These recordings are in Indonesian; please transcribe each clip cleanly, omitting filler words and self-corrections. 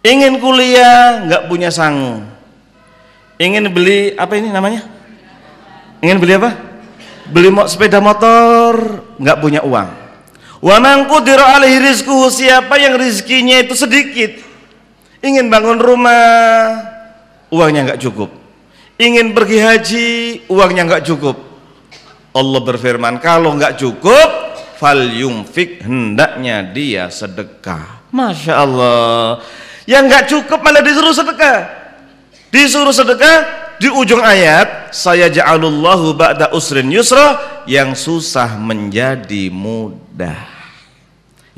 Ingin kuliah nggak punya sangu. Ingin beli apa ini namanya? Ingin beli apa? Beli sepeda motor, nggak punya uang. Wa man qudira alaihi rizquhu, siapa yang rizkinya itu sedikit, ingin bangun rumah, uangnya nggak cukup. Ingin pergi haji, uangnya nggak cukup. Allah berfirman, kalau nggak cukup, fal yumfik, hendaknya dia sedekah. Masya Allah. Yang nggak cukup malah disuruh sedekah. Disuruh sedekah. Di ujung ayat, saya ja'alullahu ba'da usrin yusra, yang susah menjadi mudah.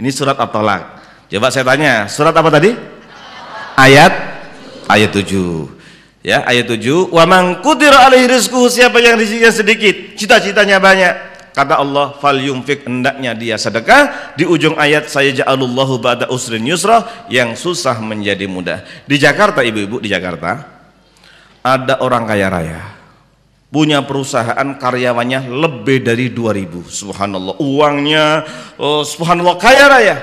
Ini surat At-Talaq. Coba saya tanya, surat apa tadi? Ayat 7. Ya, ayat 7. Wa man qudira alaihi rizquhu, siapa yang rezekinya sedikit, cita-citanya banyak, kata Allah, fal yumfik, hendaknya dia sedekah. Di ujung ayat, saya ja'alullahu ba'da usrin yusra, yang susah menjadi mudah. Di Jakarta, ibu-ibu, di Jakarta ada orang kaya raya, punya perusahaan, karyawannya lebih dari 2000. Subhanallah, uangnya subhanallah, kaya raya,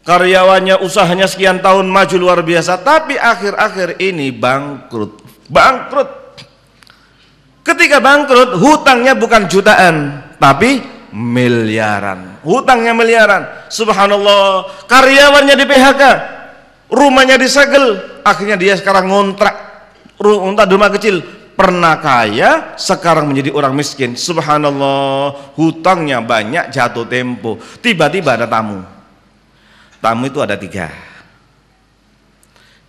karyawannya usahanya sekian tahun maju luar biasa, tapi akhir-akhir ini bangkrut. Ketika bangkrut, hutangnya bukan jutaan tapi miliaran. Hutangnya miliaran. Subhanallah, karyawannya di PHK, rumahnya disegel, akhirnya dia sekarang ngontrak rumah kecil. Pernah kaya, sekarang menjadi orang miskin. Subhanallah, hutangnya banyak, jatuh tempo. Tiba-tiba ada tamu. Tamu itu ada 3.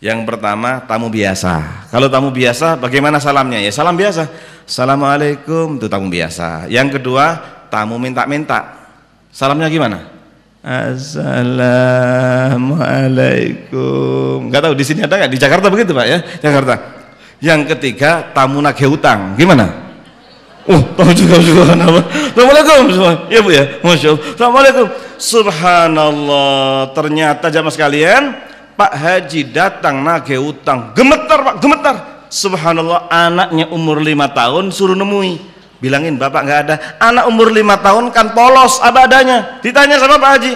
Yang pertama, tamu biasa. Kalau tamu biasa, bagaimana salamnya? Ya salam biasa, assalamualaikum, itu tamu biasa. Yang kedua, tamu minta-minta. Salamnya gimana? Assalamualaikum. Nggak tahu di sini ada nggak? Di Jakarta begitu Pak ya, Jakarta. Yang ketiga, tamu nagih hutang. Gimana? Tahu juga. Assalamualaikum. Ya Bu ya, Masya Allah. Assalamualaikum. Subhanallah. Ternyata jamaah sekalian, Pak Haji datang nagih hutang. Gemetar Pak, gemetar. Subhanallah, anaknya umur 5 tahun suruh nemui. Bilangin Bapak nggak ada. Anak umur 5 tahun kan polos apa adanya. Ditanya sama Pak Haji,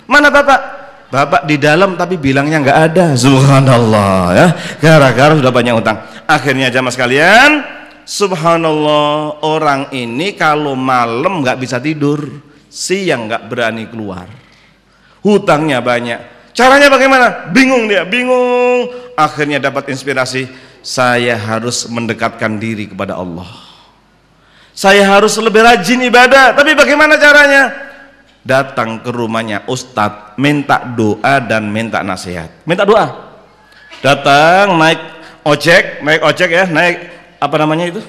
mana Bapak? Bapak di dalam tapi bilangnya nggak ada. Subhanallah ya, gara-gara sudah banyak utang. Akhirnya jamaah sekalian, subhanallah, orang ini kalau malam nggak bisa tidur, siang nggak berani keluar, hutangnya banyak. Caranya bagaimana? Bingung dia, bingung. Akhirnya dapat inspirasi, saya harus mendekatkan diri kepada Allah, saya harus lebih rajin ibadah. Tapi bagaimana caranya? Datang ke rumahnya Ustadz, minta doa dan minta nasihat. Minta doa. Datang naik ojek ya, naik apa namanya itu?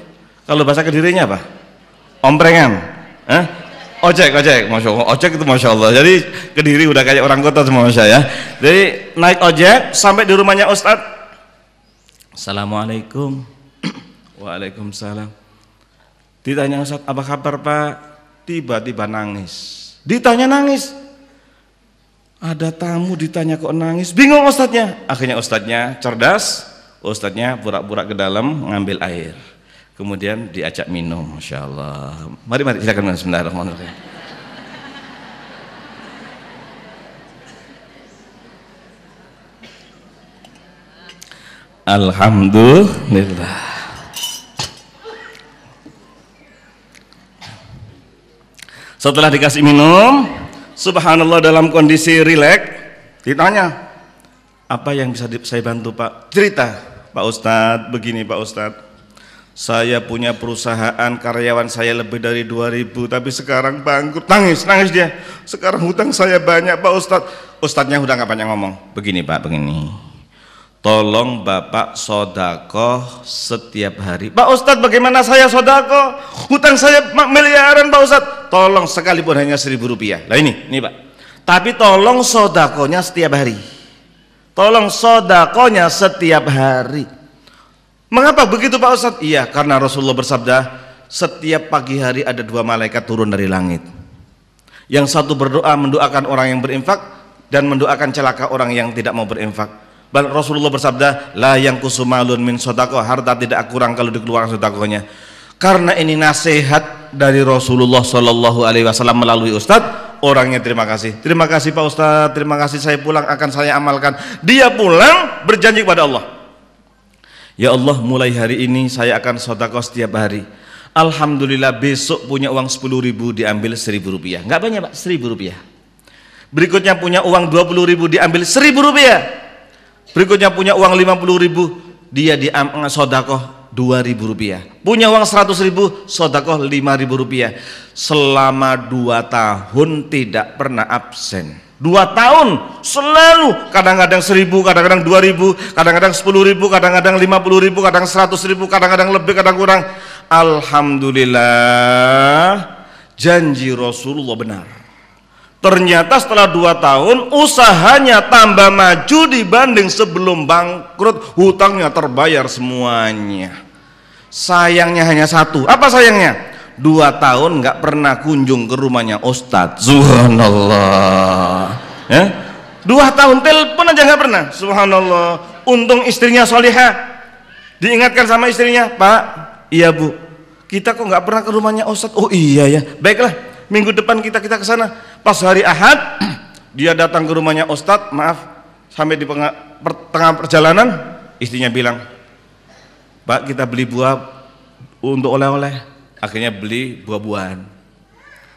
Kalau bahasa Kedirinya apa? Omprengan. Ojek, Masya Allah. Ojek itu Masya Allah. Jadi Kediri udah kayak orang kota semua Masya ya. Jadi naik ojek sampai di rumahnya Ustadz. Assalamualaikum. Waalaikumsalam. Ditanya Ustadz, apa kabar Pak? Tiba-tiba nangis. Ditanya nangis, ada tamu ditanya kok nangis, bingung Ustadznya. Akhirnya Ustadznya cerdas, Ustadznya pura-pura ke dalam ngambil air, kemudian diajak minum. Masya Allah. Mari silakan. Bismillahirrahmanirrahim. Alhamdulillah. Setelah dikasih minum, subhanallah, dalam kondisi rileks, ditanya, apa yang bisa saya bantu Pak? Cerita, Pak Ustadz, begini Pak Ustadz, saya punya perusahaan, karyawan saya lebih dari 2000, tapi sekarang bangkrut. Nangis dia. Sekarang hutang saya banyak Pak Ustadz. Ustadznya udah nggak banyak ngomong. Begini Pak, begini. Tolong Bapak sodakoh setiap hari. Pak Ustadz, bagaimana saya sodakoh? Hutang saya miliaran Pak Ustadz. Tolong sekalipun hanya 1000 rupiah. Lah ini Pak. Tapi tolong sodakohnya setiap hari. Tolong sodakohnya setiap hari. Mengapa begitu Pak Ustadz? Iya, karena Rasulullah bersabda, setiap pagi hari ada 2 malaikat turun dari langit. Yang satu berdoa, mendoakan orang yang berinfak, dan mendoakan celaka orang yang tidak mau berinfak. Rasulullah bersabda, la yang kusumalun min sodakoh, harta tidak kurang kalau dikeluarkan sodakohnya. Karena ini nasihat dari Rasulullah SAW melalui Ustadz, Orangnya terima kasih Pak Ustadz, terima kasih, saya pulang akan saya amalkan. Dia pulang berjanji kepada Allah, ya Allah mulai hari ini saya akan sedekah setiap hari. Alhamdulillah besok punya uang 10.000 diambil 1.000 rupiah. Nggak banyak Pak, 1.000 rupiah. Berikutnya punya uang 20.000 diambil 1.000 rupiah. Berikutnya punya uang 50.000 dia diambil sedekah 2.000 rupiah. Punya uang 100.000 sedekah 5.000 rupiah. Selama 2 tahun tidak pernah absen. 2 tahun selalu, kadang-kadang 1.000, kadang-kadang 2.000, kadang-kadang 10.000, kadang-kadang 50.000, kadang 100.000, kadang-kadang lebih, kadang kurang. Alhamdulillah, janji Rasulullah benar. Ternyata setelah 2 tahun usahanya tambah maju dibanding sebelum bangkrut, hutangnya terbayar semuanya. Sayangnya hanya satu. Apa sayangnya? 2 tahun nggak pernah kunjung ke rumahnya Ustadz. Subhanallah. Ya? 2 tahun telepon aja nggak pernah. Subhanallah. Untung istrinya solihah. Diingatkan sama istrinya, Pak, iya Bu, kita kok nggak pernah ke rumahnya Ustadz. Oh iya ya, baiklah, minggu depan kita ke sana. Pas hari Ahad dia datang ke rumahnya Ustadz. Maaf, sampai di tengah perjalanan istrinya bilang, Pak, kita beli buah untuk oleh-oleh. Akhirnya beli buah-buahan.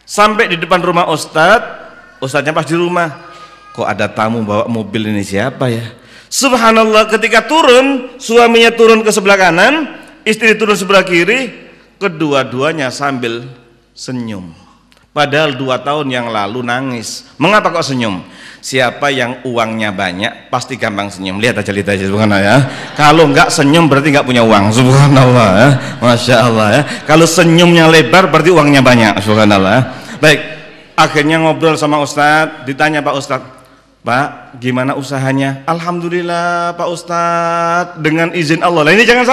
Sampai di depan rumah Ustadznya pas di rumah, kok ada tamu bawa mobil, ini siapa ya? Subhanallah, ketika turun, suaminya turun ke sebelah kanan, istri turun sebelah kiri, kedua-duanya sambil senyum. Padahal 2 tahun yang lalu nangis. Mengapa kok senyum? Siapa yang uangnya banyak pasti gampang senyum. Lihat aja subhanallah ya. Kalau enggak senyum berarti enggak punya uang. Subhanallah ya. Masya Allah ya. Kalau senyumnya lebar berarti uangnya banyak. Subhanallah ya. Baik, akhirnya ngobrol sama Ustadz. Ditanya Pak Ustadz, Pak, gimana usahanya? Alhamdulillah Pak Ustadz, dengan izin Allah. Nah ini jangan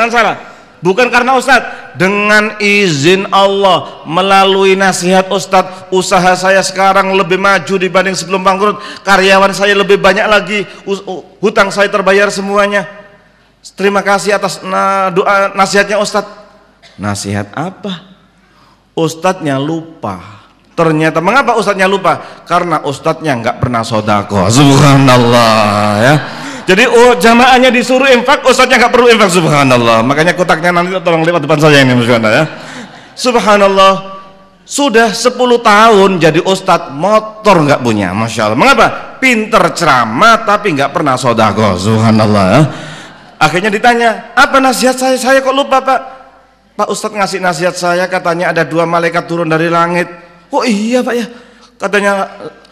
salah. Bukan karena Ustadz, dengan izin Allah, melalui nasihat Ustadz, usaha saya sekarang lebih maju dibanding sebelum bangkrut. Karyawan saya lebih banyak lagi, hutang saya terbayar semuanya. Terima kasih atas doa nasihatnya Ustadz. Nasihat apa? Ustadznya lupa. Ternyata mengapa Ustadznya lupa? Karena Ustadznya nggak pernah sedekah. Subhanallah ya. Jadi jamaahnya disuruh infak, Ustadznya nggak perlu infak. Subhanallah. Makanya kotaknya nanti tolong lewat depan saya ini, subhanallah ya. Subhanallah. Sudah 10 tahun jadi Ustadz, motor nggak punya. Masya Allah. Mengapa? Pinter ceramah tapi nggak pernah sedekah. Subhanallah ya. Akhirnya ditanya, apa nasihat saya? Saya kok lupa Pak? Pak Ustadz ngasih nasihat saya, katanya ada 2 malaikat turun dari langit. Oh iya Pak ya. Katanya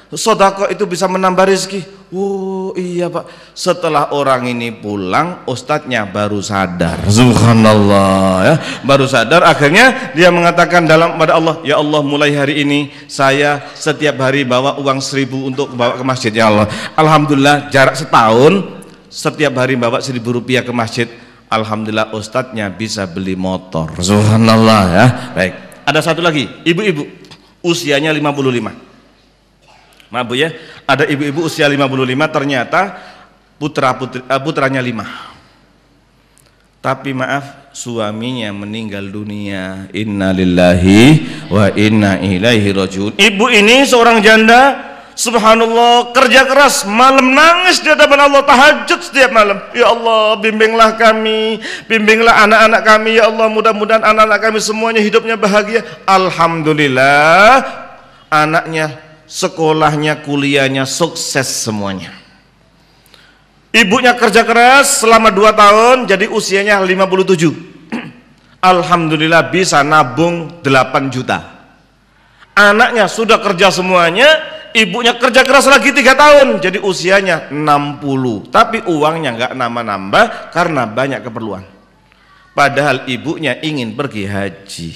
sedekah itu bisa menambah rezeki. Oh iya Pak. Setelah orang ini pulang, Ustadznya baru sadar. Subhanallah ya. Baru sadar, akhirnya dia mengatakan dalam pada Allah, ya Allah mulai hari ini saya setiap hari bawa uang 1.000 untuk bawa ke masjid ya Allah. Alhamdulillah jarak setahun setiap hari bawa 1.000 rupiah ke masjid. Alhamdulillah Ustadznya bisa beli motor. Subhanallah ya. Baik. Ada satu lagi, ibu-ibu usianya 55. Maaf Bu ya, ada ibu-ibu usia 55 ternyata putranya 5. Tapi maaf, suaminya meninggal dunia. Innalillahi wa inna ilaihi rajiun. Ibu ini seorang janda, subhanallah, kerja keras, malam nangis di hadapan Allah, tahajud setiap malam. Ya Allah, bimbinglah kami, bimbinglah anak-anak kami ya Allah, mudah-mudahan anak-anak kami semuanya hidupnya bahagia. Alhamdulillah, anaknya sekolahnya, kuliahnya sukses semuanya. Ibunya kerja keras selama 2 tahun, jadi usianya 57. Alhamdulillah bisa nabung 8 juta. Anaknya sudah kerja semuanya, ibunya kerja keras lagi 3 tahun, jadi usianya 60. Tapi uangnya nggak nambah-nambah karena banyak keperluan. Padahal ibunya ingin pergi haji.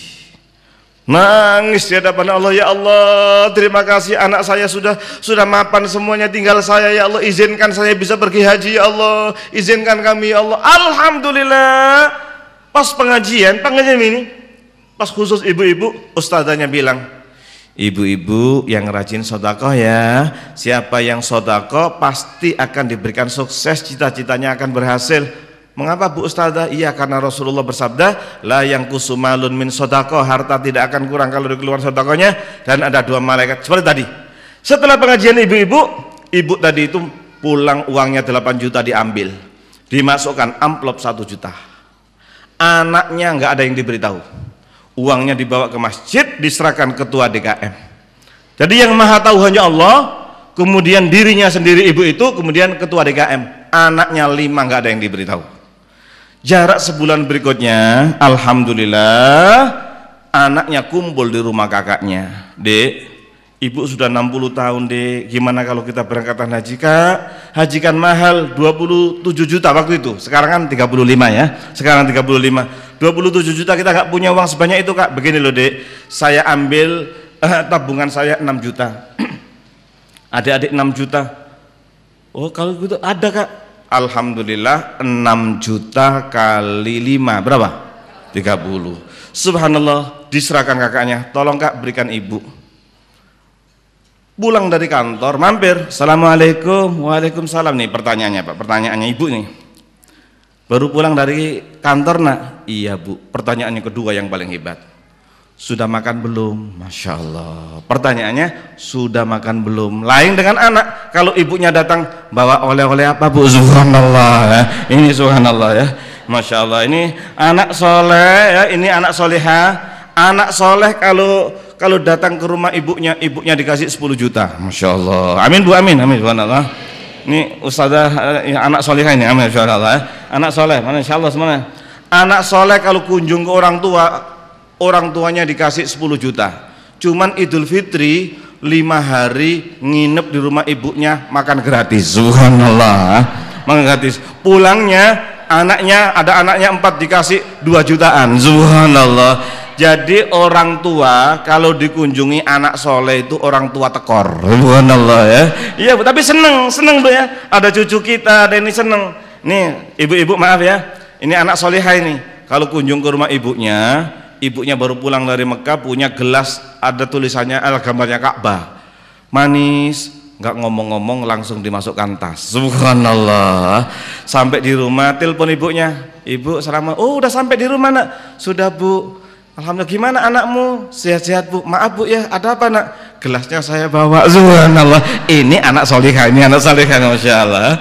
Nangis di hadapan Allah, ya Allah terima kasih anak saya sudah mapan semuanya, tinggal saya ya Allah, izinkan saya bisa pergi haji ya Allah, izinkan kami ya Allah. Alhamdulillah, pas pengajian ini, pas khusus ibu-ibu, ustadzanya bilang, ibu-ibu yang rajin sedekah ya, siapa yang sedekah pasti akan diberikan sukses, cita-citanya akan berhasil. Mengapa Bu Ustazah? Iya, karena Rasulullah bersabda, la yang kusumalun min sedekah, harta tidak akan kurang kalau dikeluarkan sedekahnya, dan ada 2 malaikat seperti tadi. Setelah pengajian ibu-ibu, ibu tadi itu pulang uangnya 8 juta diambil, dimasukkan amplop 1 juta. Anaknya nggak ada yang diberitahu. Uangnya dibawa ke masjid, diserahkan ketua DKM. Jadi yang maha tahu hanya Allah, kemudian dirinya sendiri ibu itu, kemudian ketua DKM. Anaknya 5 nggak ada yang diberitahu. Jarak sebulan berikutnya, alhamdulillah anaknya kumpul di rumah kakaknya. Dek, ibu sudah 60 tahun dek, gimana kalau kita berangkatan haji kak? Haji kan mahal, 27 juta waktu itu, sekarang kan 35 ya, sekarang 35, 27 juta kita nggak punya uang sebanyak itu kak. Begini loh dek, saya ambil tabungan saya 6 juta, adik-adik 6 juta. Oh kalau gitu ada kak. Alhamdulillah 6 juta kali 5 berapa? 30. Subhanallah, diserahkan kakaknya, tolong kak berikan ibu. Pulang dari kantor, mampir, assalamualaikum, waalaikumsalam. Nih pertanyaannya pak, pertanyaannya ibu nih, baru pulang dari kantor nak? Iya bu. Pertanyaannya kedua yang paling hebat, sudah makan belum? Masya Allah. Pertanyaannya sudah makan belum? Lain dengan anak, kalau ibunya datang bawa oleh-oleh apa bu? Subhanallah ya. Ini subhanallah ya, Masya Allah, ini anak soleh ya, ini anak soleha. Anak soleh kalau datang ke rumah ibunya dikasih 10 juta. Masya Allah. Amin bu, amin, amin, subhanallah. Ini ustazah anak solehah ini, amin, subhanallah ya. Anak soleh, mana insya Allah semuanya. Anak soleh kalau kunjung ke orang tua, orang tuanya dikasih 10 juta. Cuman Idul Fitri 5 hari nginep di rumah ibunya, makan gratis. Subhanallah, makan gratis. Pulangnya anaknya, ada anaknya 4 dikasih 2 jutaan. Subhanallah. Jadi orang tua kalau dikunjungi anak soleh itu orang tua tekor. Subhanallah ya. Iya bu, tapi seneng bu ya. Ada cucu kita, ada ini seneng. Nih ibu-ibu maaf ya, ini anak solehah ini. Kalau kunjung ke rumah ibunya baru pulang dari Mekah, punya gelas ada tulisannya gambarnya Ka'bah, manis, nggak ngomong-ngomong langsung dimasukkan tas. Subhanallah. Sampai di rumah telepon ibunya, ibu selamat. Oh udah sampai di rumah nak? Sudah bu. Alhamdulillah. Gimana anakmu? Sehat-sehat bu. Maaf bu ya, ada apa nak? Gelasnya saya bawa. Subhanallah. Ini anak solehah, ini anak solehah, masya Allah.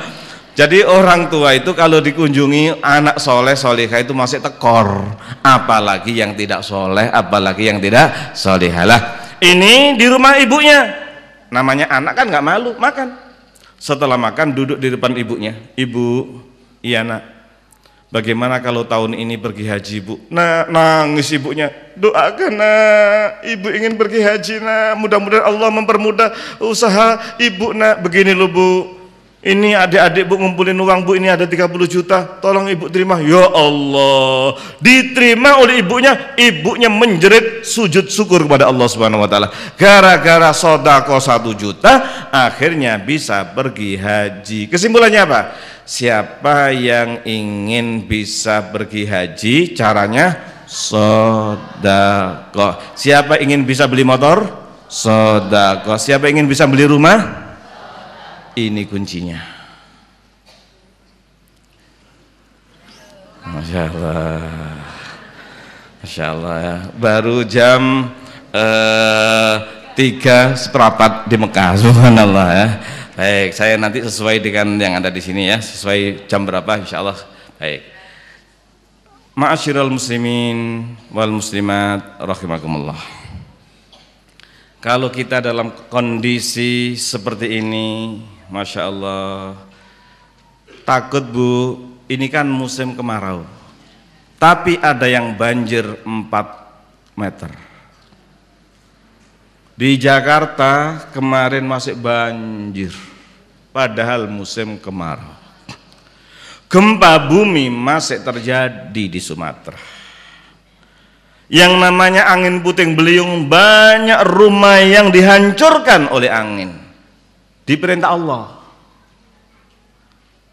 Jadi orang tua itu kalau dikunjungi anak soleh solehah itu masih tekor, apalagi yang tidak soleh, apalagi yang tidak solehah lah. Ini di rumah ibunya, namanya anak kan nggak malu makan. Setelah makan duduk di depan ibunya, ibu, iya nak, bagaimana kalau tahun ini pergi haji bu? Nah nangis ibunya, doakan nak, ibu ingin pergi haji nak, mudah-mudahan Allah mempermudah usaha ibu nak. Begini loh bu, ini adik-adik bu ngumpulin uang bu, ini ada 30 juta, tolong ibu terima. Ya Allah, diterima oleh ibunya menjerit sujud syukur kepada Allah Subhanahu wa taala. Gara-gara sedekah 1 juta akhirnya bisa pergi haji. Kesimpulannya apa? Siapa yang ingin bisa pergi haji, caranya sedekah. Siapa ingin bisa beli motor? Sedekah. Siapa ingin bisa beli rumah? Ini kuncinya. Masya Allah, Masya Allah ya. Baru jam 3:15 di Mekah. Subhanallah ya. Baik, saya nanti sesuai dengan yang ada di sini ya, sesuai jam berapa insya Allah. Baik. Ma'asyiral muslimin wal muslimat rahimakumullah. Kalau kita dalam kondisi seperti ini, Masya Allah, takut bu, ini kan musim kemarau, tapi ada yang banjir 4 meter. Di Jakarta kemarin masih banjir, padahal musim kemarau. Gempa bumi masih terjadi di Sumatera. Yang namanya angin puting beliung, banyak rumah yang dihancurkan oleh angin. Diperintah Allah.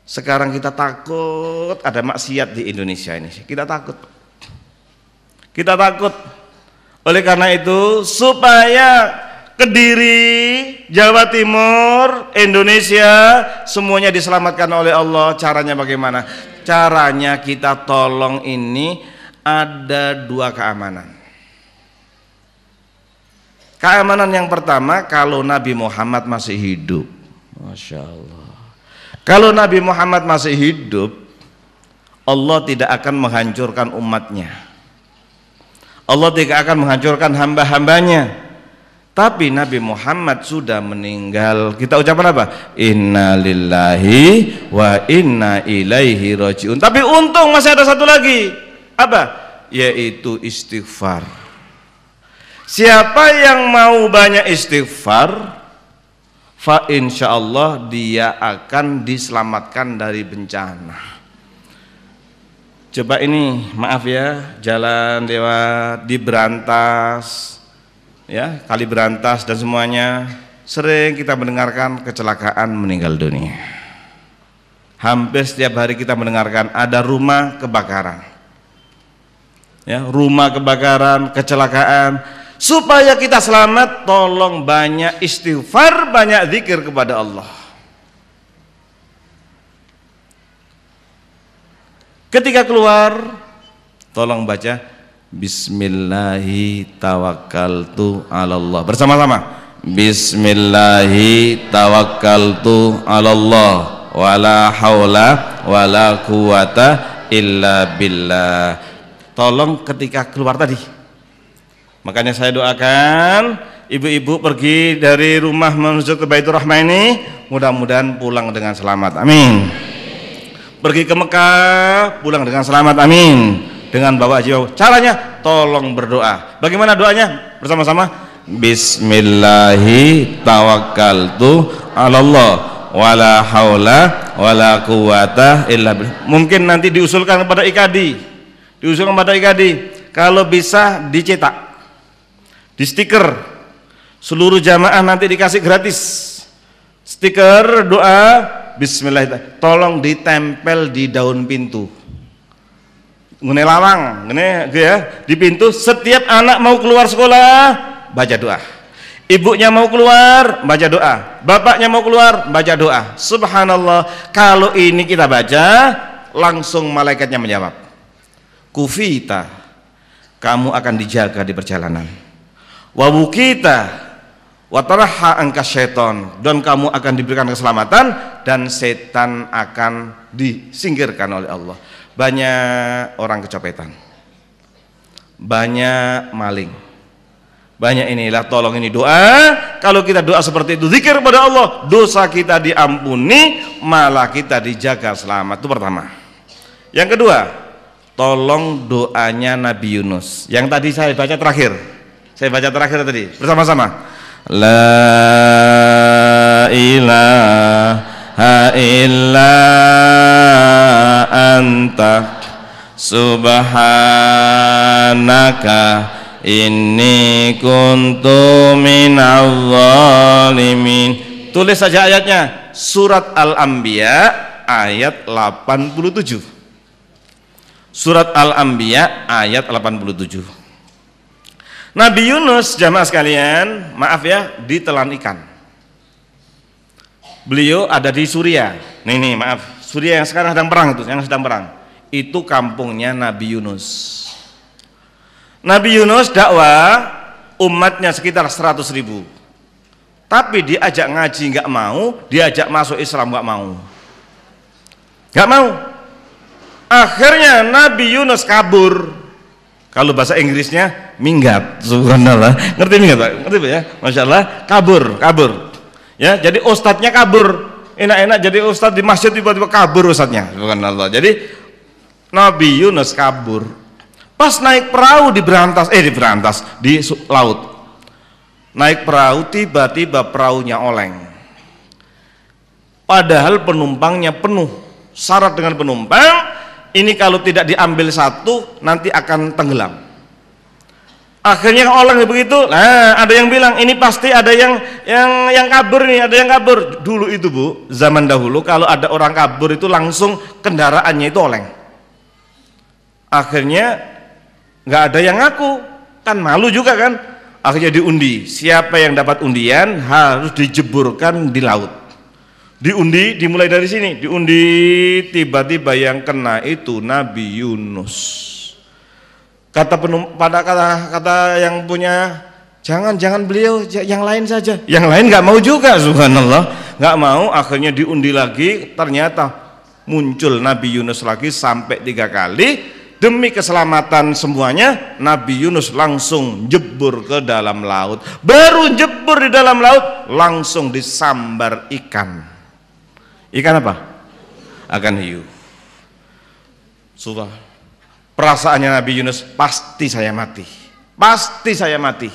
Sekarang kita takut ada maksiat di Indonesia ini. Kita takut. Kita takut. Oleh karena itu, supaya Kediri, Jawa Timur, Indonesia semuanya diselamatkan oleh Allah, caranya bagaimana? Caranya kita tolong ini ada 2 keamanan. Keamanan yang pertama, kalau Nabi Muhammad masih hidup. Masya Allah. Kalau Nabi Muhammad masih hidup, Allah tidak akan menghancurkan umatnya. Allah tidak akan menghancurkan hamba-hambanya. Tapi Nabi Muhammad sudah meninggal. Kita ucapkan apa? Inna lillahi wa inna ilaihi rajiun. Tapi untung masih ada satu lagi. Apa? Yaitu istighfar. Siapa yang mau banyak istighfar, fa insyaallah dia akan diselamatkan dari bencana. Coba ini, maaf ya, jalan lewat di Berantas, ya, Kali Berantas dan semuanya, sering kita mendengarkan kecelakaan meninggal dunia. Hampir setiap hari kita mendengarkan ada rumah kebakaran, ya, rumah kebakaran, kecelakaan. Supaya kita selamat, tolong banyak istighfar, banyak zikir kepada Allah. Ketika keluar, tolong baca Bismillahi tawakkaltu 'alallah. Bersama-sama. Bismillahi tawakkaltu 'alallah wala haula wala quwata illa billah. Tolong ketika keluar tadi. Makanya saya doakan ibu-ibu pergi dari rumah menuju ke Baitur Rahmah ini, mudah-mudahan pulang dengan selamat. Amin. Pergi ke Mekah, pulang dengan selamat. Amin. Dengan bawa jiwa. Caranya tolong berdoa. Bagaimana doanya? Bersama-sama. Bismillahi tawakkaltu 'alallah wala haula wala quwata illa billah. Mungkin nanti diusulkan kepada IKADI. Diusulkan kepada IKADI. Kalau bisa dicetak. Di stiker, seluruh jamaah nanti dikasih gratis stiker doa Bismillah. Tolong ditempel di daun pintu, ngene lawang, ngene ya, di pintu. Setiap anak mau keluar sekolah baca doa, ibunya mau keluar baca doa, bapaknya mau keluar baca doa. Subhanallah, kalau ini kita baca langsung malaikatnya menjawab, kufita, kamu akan dijaga di perjalanan. Wabukita wataraha angka syaiton, dan kamu akan diberikan keselamatan dan setan akan disingkirkan oleh Allah. Banyak orang kecopetan, banyak maling, banyak inilah. Tolong ini doa, kalau kita doa seperti itu, zikir kepada Allah, dosa kita diampuni, malah kita dijaga selamat. Itu pertama. Yang kedua, tolong doanya Nabi Yunus yang tadi saya baca terakhir. Saya baca terakhir tadi, bersama-sama. La ilaha illa anta subhanaka inni kuntu minadh dhalimin. Tulis saja ayatnya, surat Al-Anbiya ayat 87. Surat Al-Anbiya ayat 87. Nabi Yunus, jamaah sekalian, maaf ya, ditelan ikan. Beliau ada di Suria. Nih, maaf, Suria yang sekarang sedang perang itu, yang sedang perang. Itu kampungnya Nabi Yunus. Nabi Yunus dakwah, umatnya sekitar 100.000. Tapi diajak ngaji nggak mau, diajak masuk Islam nggak mau. Nggak mau. Akhirnya Nabi Yunus kabur. Kalau bahasa Inggrisnya minggat, subhanallah. Ngerti minggat, Pak? Ngerti, Pak ya? Masya Allah, kabur. Ya, jadi ustadznya kabur. Enak-enak jadi ustadz di masjid, tiba-tiba kabur ustadznya, subhanallah. Jadi Nabi Yunus kabur. Pas naik perahu di laut. Naik perahu, tiba-tiba perahunya oleng. Padahal penumpangnya penuh, syarat dengan penumpang. Ini kalau tidak diambil satu nanti akan tenggelam. Akhirnya oleng begitu. Nah, ada yang bilang ini pasti ada yang kabur nih, ada yang kabur. Dulu itu, Bu, zaman dahulu kalau ada orang kabur itu langsung kendaraannya itu oleng. Akhirnya nggak ada yang ngaku, kan malu juga kan. Akhirnya diundi. Siapa yang dapat undian harus dijeburkan di laut. Diundi, dimulai dari sini, diundi, tiba-tiba yang kena itu Nabi Yunus. Kata yang punya Jangan beliau, yang lain saja. Yang lain nggak mau juga, subhanallah, nggak mau. Akhirnya diundi lagi, ternyata muncul Nabi Yunus lagi sampai 3 kali. Demi keselamatan semuanya, Nabi Yunus langsung jebur ke dalam laut. Baru jebur di dalam laut, langsung disambar ikan. Ikan apa? Ikan hiu. Sudah. Perasaannya Nabi Yunus, pasti saya mati. Pasti saya mati.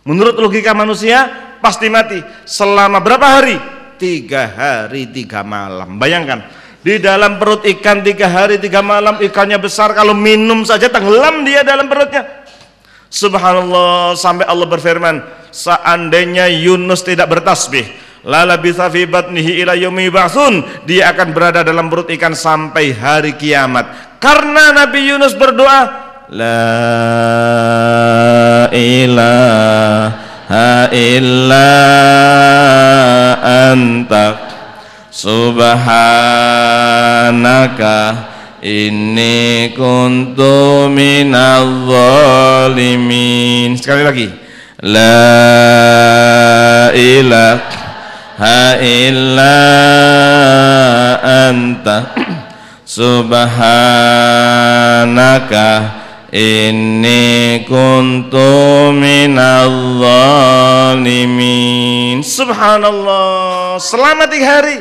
Menurut logika manusia, pasti mati. Selama berapa hari? 3 hari 3 malam. Bayangkan. Di dalam perut ikan 3 hari 3 malam, ikannya besar, kalau minum saja tenggelam dia dalam perutnya. Subhanallah, sampai Allah berfirman, seandainya Yunus tidak bertasbih, la labitha fi batnihi ila yaumi yub'atsun, dia akan berada dalam perut ikan sampai hari kiamat. Karena Nabi Yunus berdoa, la ilaha illa anta subhanaka inni kuntu minadh zalimin. Sekali lagi, la ilaha illa anta subhanaka inni kuntu minadh zalimin. Subhanallah, selama 3 hari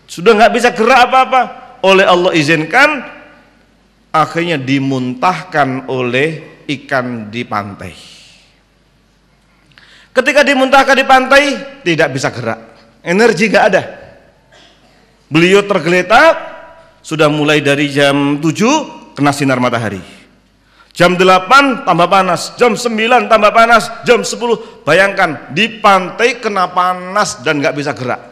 sudah nggak bisa gerak apa-apa. Oleh Allah izinkan, akhirnya dimuntahkan oleh ikan di pantai. Ketika dimuntahkan di pantai, tidak bisa gerak, energi nggak ada. Beliau tergeletak, sudah mulai dari jam 7 kena sinar matahari, jam 8 tambah panas, jam 9 tambah panas, jam 10. Bayangkan di pantai kena panas dan nggak bisa gerak.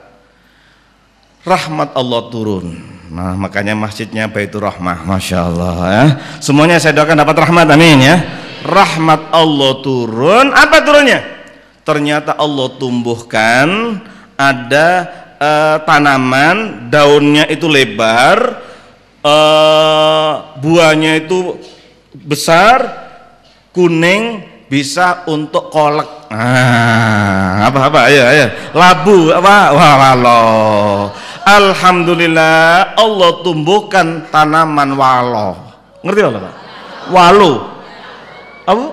Rahmat Allah turun. Nah, makanya masjidnya Baitur Rahmah, masya Allah ya. Semuanya saya doakan dapat rahmat, amin ya. Rahmat Allah turun. Apa turunnya? Ternyata Allah tumbuhkan ada tanaman, daunnya itu lebar, buahnya itu besar, kuning, bisa untuk kolek. Apa ya labu apa? Walo. Alhamdulillah, Allah tumbuhkan tanaman walo. Ngerti apa Pak? Walo. Apa?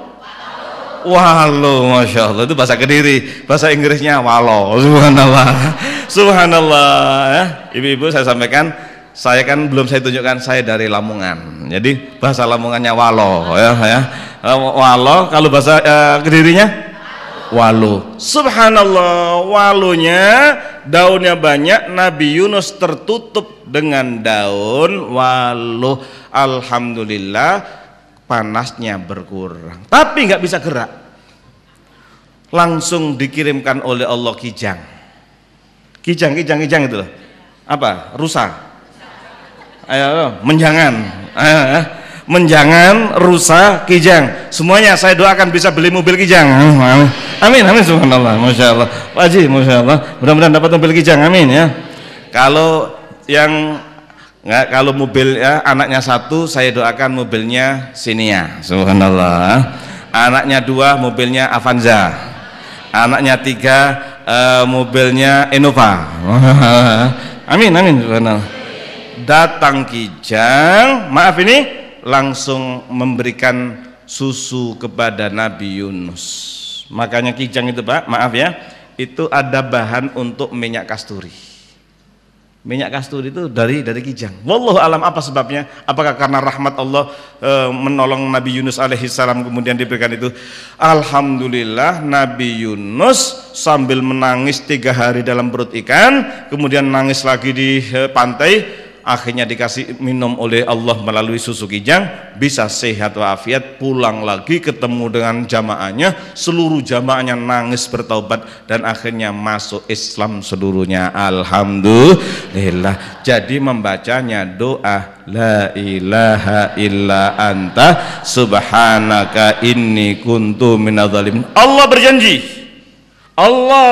Walo, masya Allah, itu bahasa Kediri, bahasa Inggrisnya walo. Subhanallah, subhanallah ya. Ibu-ibu, saya sampaikan, saya kan belum saya tunjukkan, saya dari Lamongan, jadi bahasa Lamongannya walo ya. Walo, kalau bahasa Kedirinya walu. Subhanallah, walunya daunnya banyak. Nabi Yunus tertutup dengan daun walu. Alhamdulillah, panasnya berkurang, tapi nggak bisa gerak. Langsung dikirimkan oleh Allah kijang itu loh. Apa? Rusa. Ayo, menjangan. Menjangan, rusa, kijang, semuanya saya doakan bisa beli mobil kijang. Amin, amin, subhanallah, masya Allah. Pak Haji, masya Allah, mudah-mudahan dapat mobil kijang, amin ya. Kalau yang nggak, kalau mobil ya anaknya 1, saya doakan mobilnya Xenia, subhanallah. Anaknya 2, mobilnya Avanza. Anaknya 3, mobilnya Innova. Amin, amin, subhanallah. Datang kijang, maaf ini, langsung memberikan susu kepada Nabi Yunus. Makanya kijang itu Pak, maaf ya, itu ada bahan untuk minyak kasturi. Minyak kasturi itu dari kijang. Wallahu alam apa sebabnya? Apakah karena rahmat Allah menolong Nabi Yunus alaihissalam kemudian diberikan itu? Alhamdulillah, Nabi Yunus sambil menangis 3 hari dalam perut ikan, kemudian nangis lagi di pantai, akhirnya dikasih minum oleh Allah melalui susu kijang, bisa sehat walafiat, pulang lagi ketemu dengan jamaahnya, seluruh jamaahnya nangis bertaubat dan akhirnya masuk Islam seluruhnya. Alhamdulillah. Jadi membacanya doa la ilaha illa anta subhanaka inni kuntu minadz zalimin. Allah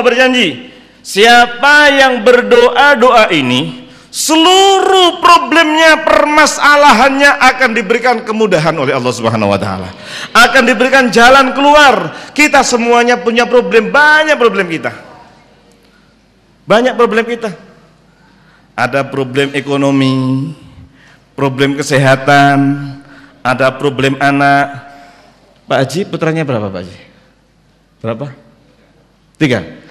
berjanji, siapa yang berdoa doa ini seluruh problemnya, permasalahannya akan diberikan kemudahan oleh Allah Subhanahu wa taala. Akan diberikan jalan keluar. Kita semuanya punya problem, banyak problem kita. Banyak problem kita. Ada problem ekonomi, problem kesehatan, ada problem anak. Pak Haji putranya berapa Pak Haji? Berapa? 3.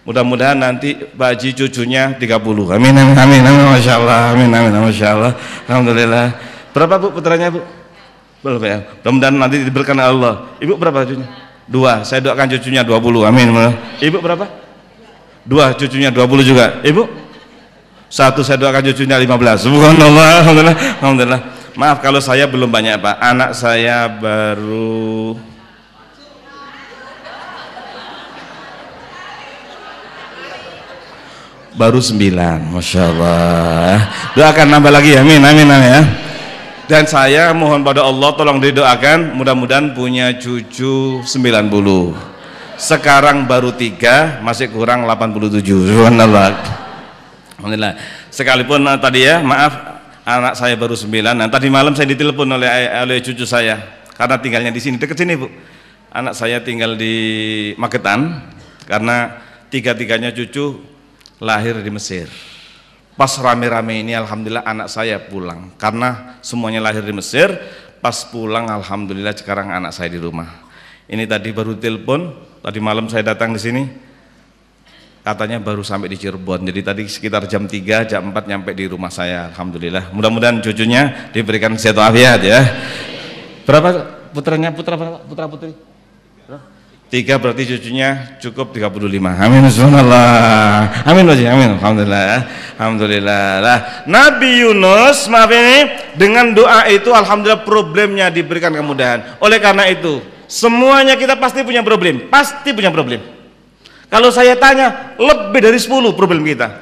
Mudah-mudahan nanti Pak Haji cucunya 30. Amin amin amin amin, masya Allah, amin amin masya Allah, alhamdulillah. Berapa Bu putranya Bu? Belum ya. Mudah-mudahan nanti diberikan Allah. Ibu berapa cucunya? 2. Saya doakan cucunya 20. Amin. Ibu berapa? 2. Cucunya 20 juga. Ibu? 1. Saya doakan cucunya 15. Subhanallah, alhamdulillah, alhamdulillah. Maaf kalau saya belum banyak Pak. Anak saya baru baru 9, masya Allah. Doakan nambah lagi, amin amin amin ya. Dan saya mohon pada Allah tolong didoakan, mudah-mudahan punya cucu 90. Sekarang baru 3, masih kurang 87. Subhanallah. Alhamdulillah. Sekalipun tadi ya, maaf anak saya baru 9. Nah, tadi malam saya ditelepon oleh cucu saya karena tinggalnya di sini, dekat sini Bu. Anak saya tinggal di Magetan karena tiga-tiganya cucu lahir di Mesir. Pas rame-rame ini alhamdulillah anak saya pulang karena semuanya lahir di Mesir. Pas pulang alhamdulillah sekarang anak saya di rumah. Ini tadi baru telepon, tadi malam saya datang di sini katanya baru sampai di Cirebon. Jadi tadi sekitar jam 3 jam 4 nyampe di rumah saya, alhamdulillah. Mudah-mudahan cucunya diberikan sehat walafiat ya. Berapa putranya, putra putri? 3 berarti cucunya cukup 35. Amin subhanallah. Amin wajib. Amin. Alhamdulillah. Alhamdulillah. Lah, Nabi Yunus maaf ini dengan doa itu alhamdulillah problemnya diberikan kemudahan. Oleh karena itu, semuanya kita pasti punya problem. Pasti punya problem. Kalau saya tanya, lebih dari 10 problem kita.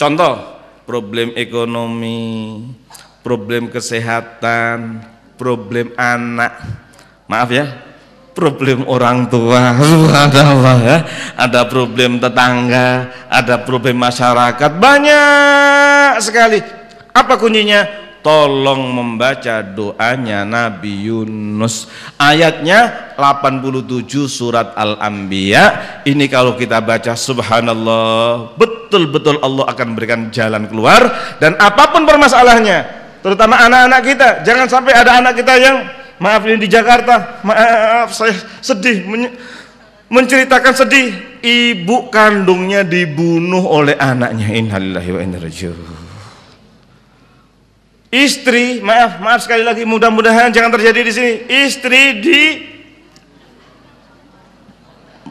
Contoh, problem ekonomi, problem kesehatan, problem anak. Maaf ya, problem orang tua, subhanallah ya. Ada problem tetangga, ada problem masyarakat, banyak sekali. Apa kuncinya? Tolong membaca doanya Nabi Yunus. Ayatnya 87 surat Al-Anbiya. Ini kalau kita baca subhanallah, betul-betul Allah akan berikan jalan keluar. Dan apapun permasalahannya, terutama anak-anak kita, jangan sampai ada anak kita yang maaf ini di Jakarta, maaf saya sedih menceritakan sedih, ibu kandungnya dibunuh oleh anaknya. Innalillahi wa inna ilaihi raji'un. Istri, maaf sekali lagi, mudah-mudahan jangan terjadi di sini. Istri di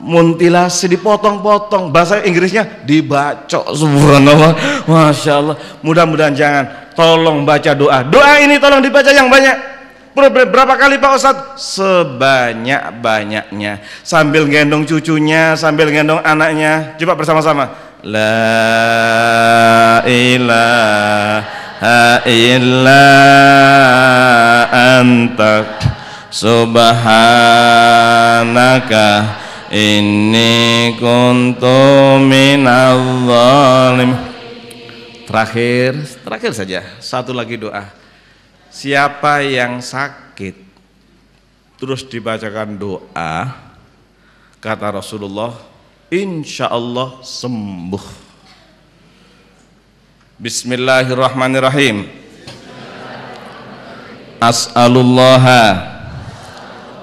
mutilasi, dipotong-potong, bahasa Inggrisnya dibacok, subhanallah, masya Allah. Mudah-mudahan jangan. Tolong baca doa. Doa ini tolong dibaca yang banyak. Berapa kali Pak Ustadz? Sebanyak-banyaknya. Sambil gendong cucunya, sambil gendong anaknya. Coba bersama-sama. La ilaha illa anta subhanaka inni kuntu minadh dhalimin. Terakhir saja satu lagi doa. Siapa yang sakit terus dibacakan doa, kata Rasulullah, insya Allah sembuh. Bismillahirrahmanirrahim. As'alullaha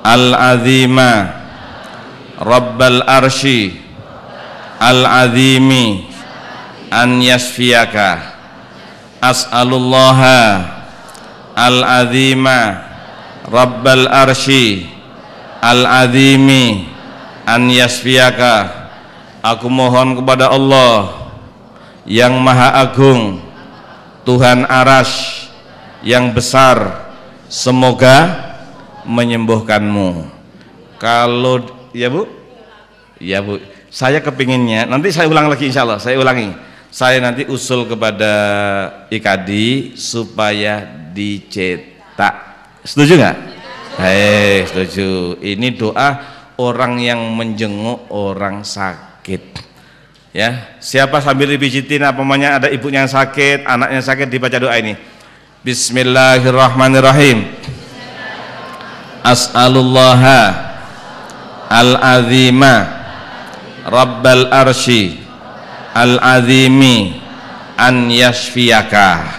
al-azima Rabbal arshi al-azimi an yasfiyaka. As'alullaha al-azima Rabbal arshi al-azimi an yasfiyaka. Aku mohon kepada Allah yang maha agung, Tuhan Arash yang besar, semoga menyembuhkanmu. Kalau ya Bu, saya kepinginnya, nanti saya ulang lagi insya Allah, saya ulangi. Saya nanti usul kepada IKD supaya dicetak. Setuju nggak? Setuju. Ini doa orang yang menjenguk orang sakit. Ya, siapa sambil dipijitin apamanya ada ibunya yang sakit, anaknya sakit, dibaca doa ini. Bismillahirrahmanirrahim. As'alullaha al-azima rabbal arsy al-azimi an yashfiyaka.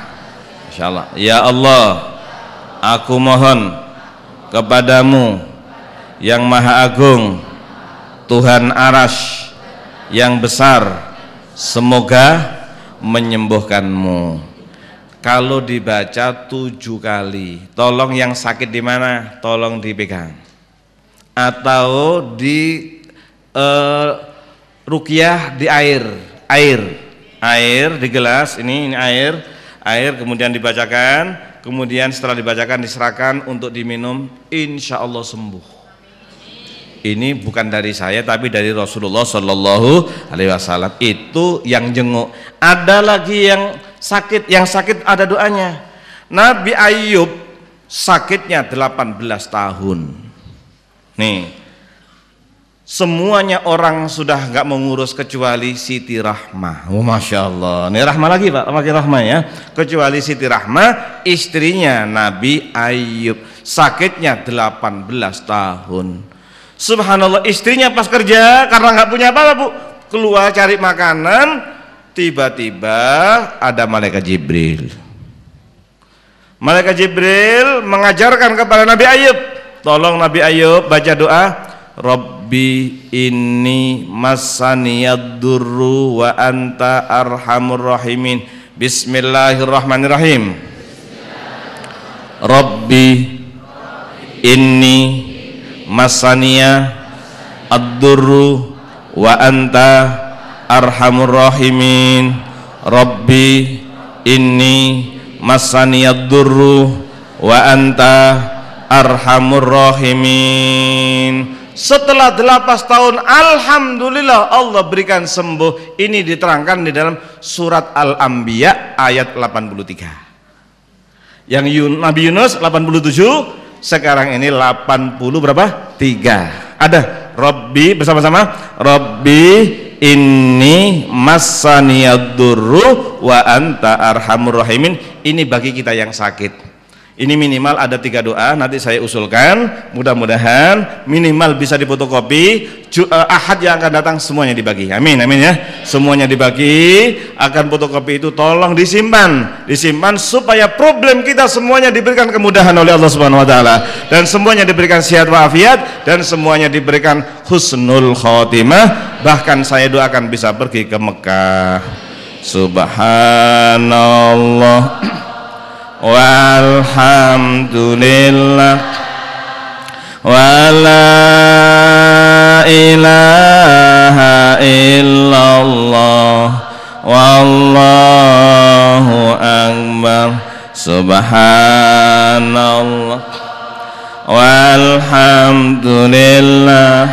Insyaallah. Ya Allah, aku mohon kepadamu yang maha agung, Tuhan Arasy yang besar, semoga menyembuhkanmu. Kalau dibaca 7 kali, tolong yang sakit di mana, tolong dipegang, atau di ruqyah di air di gelas ini air kemudian dibacakan, kemudian setelah dibacakan diserahkan untuk diminum, insya Allah sembuh. Ini bukan dari saya tapi dari Rasulullah Shallallahu Alaihi Wasallam, itu yang jenguk. Ada lagi yang sakit ada doanya. Nabi Ayub sakitnya 18 tahun. Nih, semuanya orang sudah nggak mengurus kecuali Siti Rahmah. Oh, Masya Allah, ini Rahmah lagi Pak, makin Rahmah ya. Kecuali Siti Rahmah, istrinya Nabi Ayub, sakitnya 18 tahun. Subhanallah, istrinya pas kerja karena nggak punya apa-apa Bu, keluar cari makanan, tiba-tiba ada malaikat Jibril. Malaikat Jibril mengajarkan kepada Nabi Ayub, tolong Nabi Ayub baca doa, Rabbi inni massaniyad durru wa anta arhamur rahimin. Bismillahirrahmanirrahim. Rabbi inni masaniya ad-durru wa anta arhamur rahimin. Rabbi inni masaniya ad-durru wa anta arhamur rahimin. Setelah 18 tahun, alhamdulillah Allah berikan sembuh. Ini diterangkan di dalam surat Al-Anbiya ayat 83. Yang Nabi Yunus 87, sekarang ini 80 berapa? 3. Ada Rabbi bersama-sama, Rabbi inni massaniyad durru wa anta arhamur rahimin. Ini bagi kita yang sakit. Ini minimal ada 3 doa, nanti saya usulkan, mudah-mudahan minimal bisa difotokopi. Ahad yang akan datang semuanya dibagi, amin amin ya, semuanya dibagi. Akan fotokopi itu tolong disimpan supaya problem kita semuanya diberikan kemudahan oleh Allah Subhanahu Wa Taala, dan semuanya diberikan sehat walafiat, dan semuanya diberikan husnul khotimah. Bahkan saya doakan bisa pergi ke Mekah. Subhanallah walhamdulillah wa la ilaha illallah wallahu akbar. Subhanallah walhamdulillah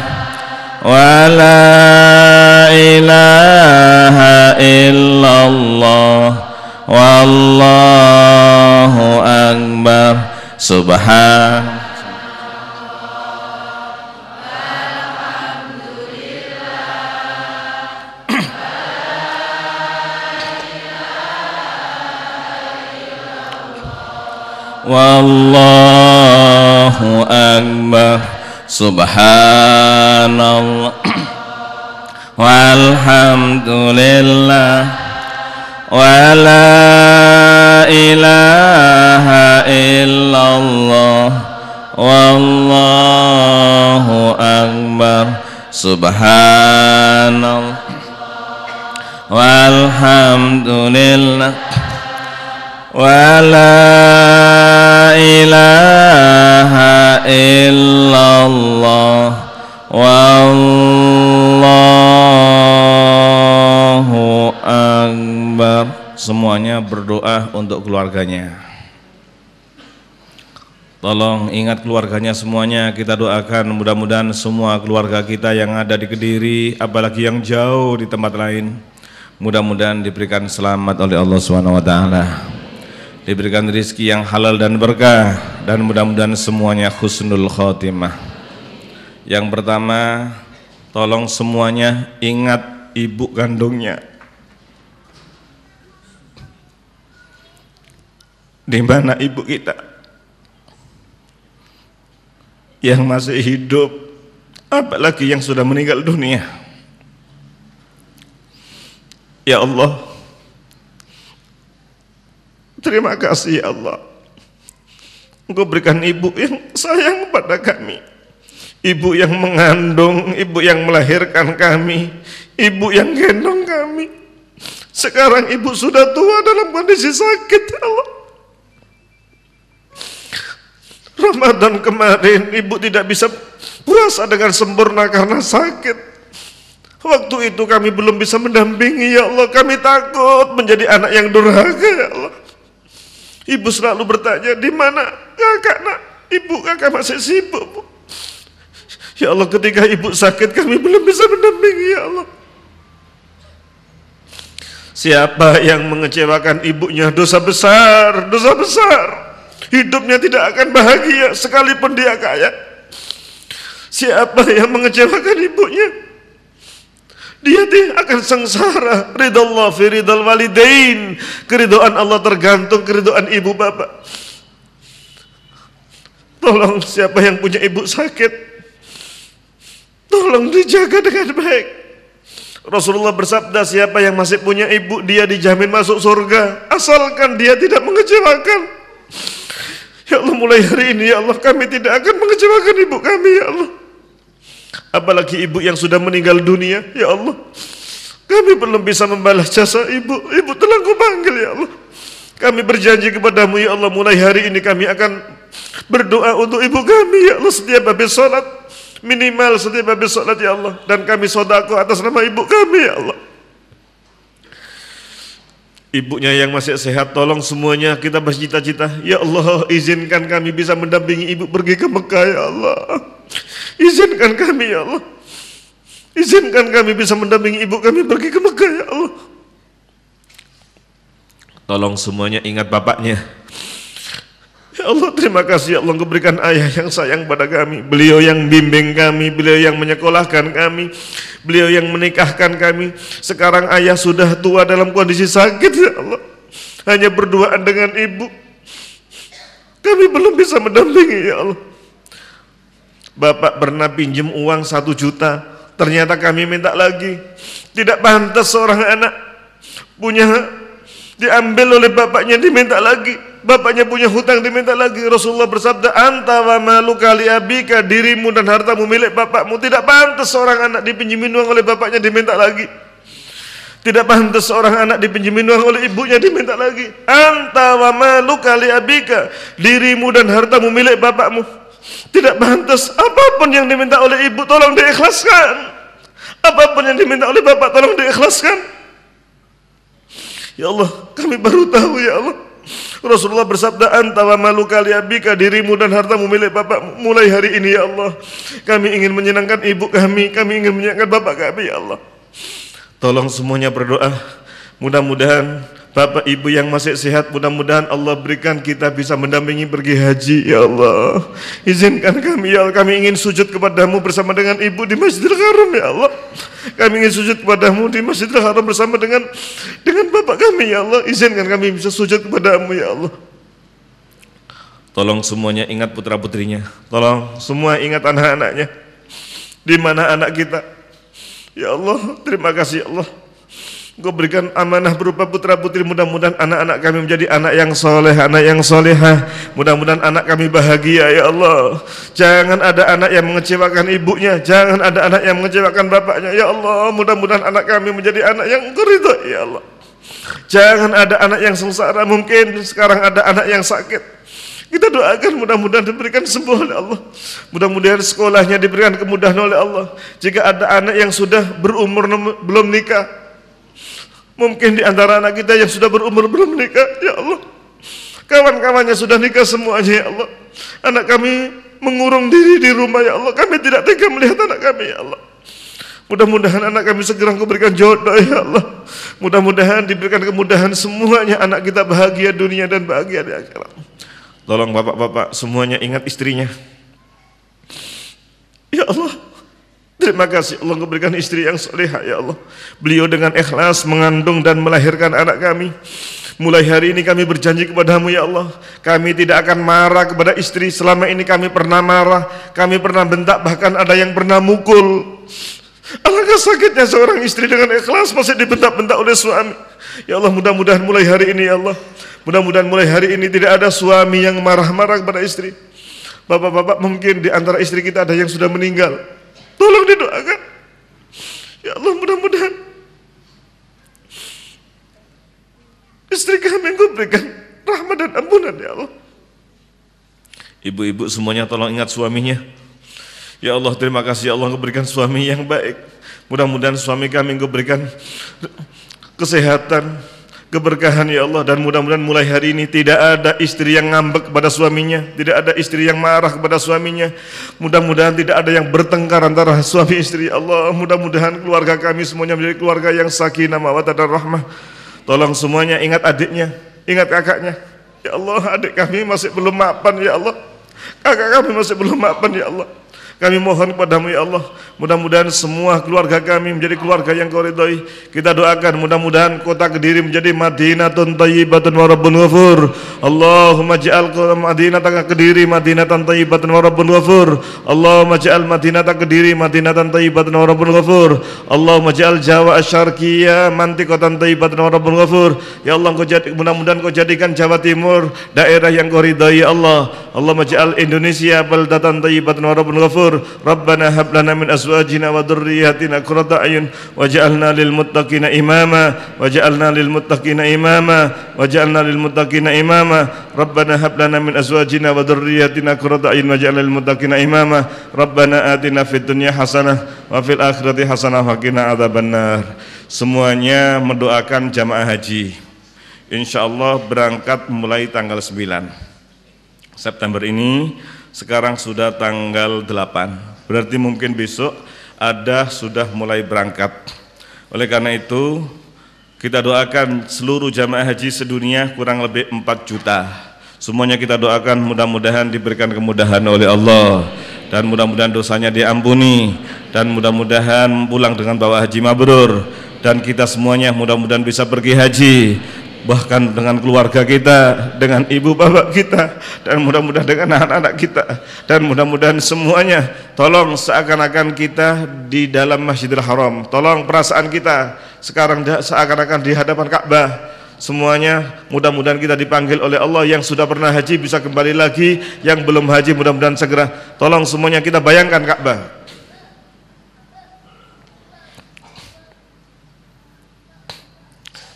wa la ilaha illallah wallahu akbar. Subhan wallahu akbar. Subhanallah walhamdulillah wa la ilaha illallah wallahu akbar. Subhanallah walhamdulillah wa la ilaha illallah wallahu akbar. Semuanya berdoa untuk keluarganya. Tolong ingat keluarganya semuanya, kita doakan mudah-mudahan semua keluarga kita yang ada di Kediri, apalagi yang jauh di tempat lain, mudah-mudahan diberikan selamat oleh Allah Subhanahu Wa Taala, diberikan rezeki yang halal dan berkah, dan mudah-mudahan semuanya husnul khotimah. Yang pertama, tolong semuanya ingat ibu kandungnya, di mana ibu kita yang masih hidup, apalagi yang sudah meninggal dunia. Ya Allah, terima kasih ya Allah, Engkau berikan ibu yang sayang pada kami, ibu yang mengandung, ibu yang melahirkan kami, ibu yang gendong kami. Sekarang ibu sudah tua dalam kondisi sakit ya Allah. Ramadan kemarin ibu tidak bisa puasa dengan sempurna karena sakit. Waktu itu kami belum bisa mendampingi ya Allah, kami takut menjadi anak yang durhaka ya Allah. Ibu selalu bertanya, di mana kakak nak? Ibu kakak masih sibuk Bu. Ya Allah, ketika ibu sakit kami belum bisa mendampingi ya Allah. Siapa yang mengecewakan ibunya dosa besar, dosa besar. Hidupnya tidak akan bahagia sekalipun dia kaya. Siapa yang mengecewakan ibunya, dia akan sengsara. Ridallah fi ridal walidain, keridhaan Allah tergantung keridhaan ibu bapak. Tolong siapa yang punya ibu sakit, tolong dijaga dengan baik. Rasulullah bersabda, siapa yang masih punya ibu, dia dijamin masuk surga asalkan dia tidak mengecewakan. Ya Allah, mulai hari ini ya Allah, kami tidak akan mengecewakan ibu kami ya Allah. Apalagi ibu yang sudah meninggal dunia ya Allah, kami belum bisa membalas jasa ibu. Ibu telah Kau panggil ya Allah. Kami berjanji kepadamu ya Allah, mulai hari ini kami akan berdoa untuk ibu kami ya Allah, setiap habis sholat, minimal setiap habis sholat ya Allah. Dan kami sedekah atas nama ibu kami ya Allah. Ibunya yang masih sehat, tolong semuanya kita bercita-cita ya Allah, izinkan kami bisa mendampingi ibu pergi ke Mekah ya Allah. Izinkan kami ya Allah, izinkan kami bisa mendampingi ibu kami pergi ke Mekah ya Allah. Tolong semuanya ingat bapaknya ya Allah. Terima kasih ya Allah, Engkau berikan ayah yang sayang pada kami. Beliau yang bimbing kami, beliau yang menyekolahkan kami, beliau yang menikahkan kami. Sekarang ayah sudah tua dalam kondisi sakit ya Allah, hanya berduaan dengan ibu. Kami belum bisa mendampingi ya Allah. Bapak pernah pinjam uang 1 juta, ternyata kami minta lagi. Tidak pantas seorang anak punya, diambil oleh bapaknya diminta lagi. Bapaknya punya hutang diminta lagi. Rasulullah bersabda, anta wa maluka li abika, dirimu dan hartamu milik bapakmu. Tidak pantas seorang anak dipinjemin uang oleh bapaknya diminta lagi. Tidak pantas seorang anak dipinjemin uang oleh ibunya diminta lagi. Anta wa maluka li abika, dirimu dan hartamu milik bapakmu. Tidak pantas. Apapun yang diminta oleh ibu tolong diikhlaskan, apapun yang diminta oleh bapak tolong diikhlaskan ya Allah. Kami baru tahu ya Allah, Rasulullah bersabda, anta wa maluka li abika, dirimu dan hartamu milik bapakmu. Mulai hari ini ya Allah, kami ingin menyenangkan ibu kami ingin menyenangkan bapak kami ya Allah. Tolong semuanya berdoa, mudah-mudahan bapak ibu yang masih sehat, mudah-mudahan Allah berikan kita bisa mendampingi pergi haji ya Allah. Izinkan kami ya Allah, kami ingin sujud kepadamu bersama dengan ibu di Masjidil Haram ya Allah. Kami ingin sujud kepadamu di Masjidil Haram bersama dengan bapak kami ya Allah. Izinkan kami bisa sujud kepadamu ya Allah. Tolong semuanya ingat putra putrinya, tolong semua ingat anak-anaknya. Di mana anak kita ya Allah? Terima kasih ya Allah, Engkau berikan amanah berupa putra putri. Mudah-mudahan anak-anak kami menjadi anak yang soleh, anak yang solehah. Mudah-mudahan anak kami bahagia ya Allah. Jangan ada anak yang mengecewakan ibunya, jangan ada anak yang mengecewakan bapaknya ya Allah. Mudah-mudahan anak kami menjadi anak yang Engkau ridha ya Allah. Jangan ada anak yang sengsara. Mungkin sekarang ada anak yang sakit, kita doakan mudah-mudahan diberikan sembuh oleh Allah. Mudah-mudahan sekolahnya diberikan kemudahan oleh Allah. Jika ada anak yang sudah berumur belum nikah, mungkin di antara anak kita yang sudah berumur belum nikah ya Allah, kawan-kawannya sudah nikah semuanya ya Allah. Anak kami mengurung diri di rumah ya Allah, kami tidak tega melihat anak kami ya Allah. Mudah-mudahan anak kami segera Engkau berikan jodoh ya Allah. Mudah-mudahan diberikan kemudahan semuanya, anak kita bahagia dunia dan bahagia di akhirat. Tolong bapak-bapak semuanya ingat istrinya ya Allah. Terima kasih Allah Engkau berikan istri yang salehah ya Allah. Beliau dengan ikhlas mengandung dan melahirkan anak kami. Mulai hari ini kami berjanji kepadamu ya Allah, kami tidak akan marah kepada istri. Selama ini kami pernah marah, kami pernah bentak, bahkan ada yang pernah mukul. Alangkah sakitnya seorang istri dengan ikhlas masih dibentak-bentak oleh suami. Ya Allah, mudah-mudahan mulai hari ini ya Allah, mudah-mudahan mulai hari ini tidak ada suami yang marah-marah kepada istri. Bapak-bapak, mungkin di antara istri kita ada yang sudah meninggal, tolong didoakan ya Allah, mudah-mudahan istri kami Engkau berikan rahmat dan ampunan ya Allah. Ibu-ibu semuanya tolong ingat suaminya. Ya Allah, terima kasih ya Allah Engkau berikan suami yang baik. Mudah-mudahan suami kami Engkau berikan kesehatan, keberkahan ya Allah. Dan mudah-mudahan mulai hari ini tidak ada istri yang ngambek kepada suaminya, tidak ada istri yang marah kepada suaminya. Mudah-mudahan tidak ada yang bertengkar antara suami istri ya Allah. Mudah-mudahan keluarga kami semuanya menjadi keluarga yang sakinah mawaddah dan rahmah. Tolong semuanya ingat adiknya, ingat kakaknya. Ya Allah, adik kami masih belum mapan ya Allah, kakak kami masih belum mapan ya Allah. Kami mohon kepadamu ya Allah, mudah-mudahan semua keluarga kami menjadi keluarga yang Kau ridhoi. Kita doakan mudah-mudahan kota Kediri menjadi Madinatun Thayyibatun wa Rabbun Ghafur. Allahumma ja'al Madinatan Kediri Madinatan Thayyibatun wa Rabbun Ghafur. Allahumma ja'al Madinatan Kediri Madinatan Thayyibatun wa Rabbun Ghafur. Allahumma ja'al Jawa Asyarqiyah Mantiqatan Thayyibatun wa Rabbun Ghafur. Ya Allah, mudah-mudahan Kau jadikan Jawa Timur daerah yang Kau ridhoi ya Allah. Allahumma ja'al Indonesia baldatan Thayyibatun wa Rabbun Ghafur. Rabbana hab lana min azwajina wa dhurriyyatina qurrata a'yun waj'alna lil muttaqina imama waj'alna lil muttaqina imama waj'alna lil muttaqina imama. Rabbana hab lana min azwajina wa dhurriyyatina qurrata a'yun waj'alna lil muttaqina imama. Rabbana atina fid dunya hasanah wa fil akhirati hasanah wa qina adzabannar. Semuanya mendoakan jamaah haji. Insyaallah berangkat mulai tanggal 9 September ini. Sekarang sudah tanggal 8, berarti mungkin besok ada sudah mulai berangkat. Oleh karena itu kita doakan seluruh jamaah haji sedunia kurang lebih 4 juta. Semuanya kita doakan mudah-mudahan diberikan kemudahan oleh Allah, dan mudah-mudahan dosanya diampuni, dan mudah-mudahan pulang dengan bawa haji mabrur. Dan kita semuanya mudah-mudahan bisa pergi haji, bahkan dengan keluarga kita, dengan ibu bapak kita, dan mudah-mudahan dengan anak-anak kita, dan mudah-mudahan semuanya tolong seakan-akan kita di dalam Masjidil Haram. Tolong perasaan kita sekarang seakan-akan di hadapan Ka'bah. Semuanya mudah-mudahan kita dipanggil oleh Allah. Yang sudah pernah haji bisa kembali lagi, yang belum haji mudah-mudahan segera. Tolong semuanya kita bayangkan Ka'bah.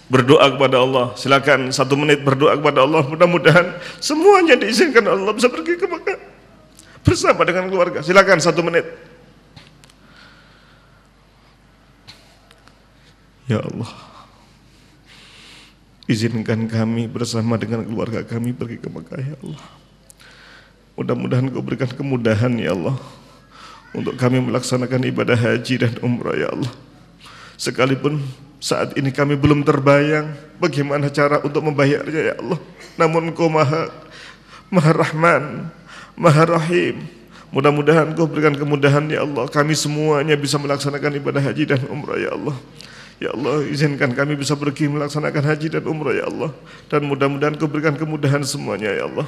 Berdoa kepada Allah, silakan 1 menit berdoa kepada Allah. Mudah-mudahan semuanya diizinkan Allah bisa pergi ke Mekah bersama dengan keluarga. Silakan 1 menit. Ya Allah, izinkan kami bersama dengan keluarga kami pergi ke Mekah ya Allah. Mudah-mudahan Kau berikan kemudahan ya Allah untuk kami melaksanakan ibadah haji dan umrah ya Allah. Sekalipun saat ini kami belum terbayang bagaimana cara untuk membayarnya ya Allah. Namun Engkau Maha Rahman, Maha Rahim. Mudah-mudahan Kau berikan kemudahan ya Allah, kami semuanya bisa melaksanakan ibadah haji dan umrah ya Allah. Ya Allah, izinkan kami bisa pergi melaksanakan haji dan umrah ya Allah. Dan mudah-mudahan Kau berikan kemudahan semuanya ya Allah.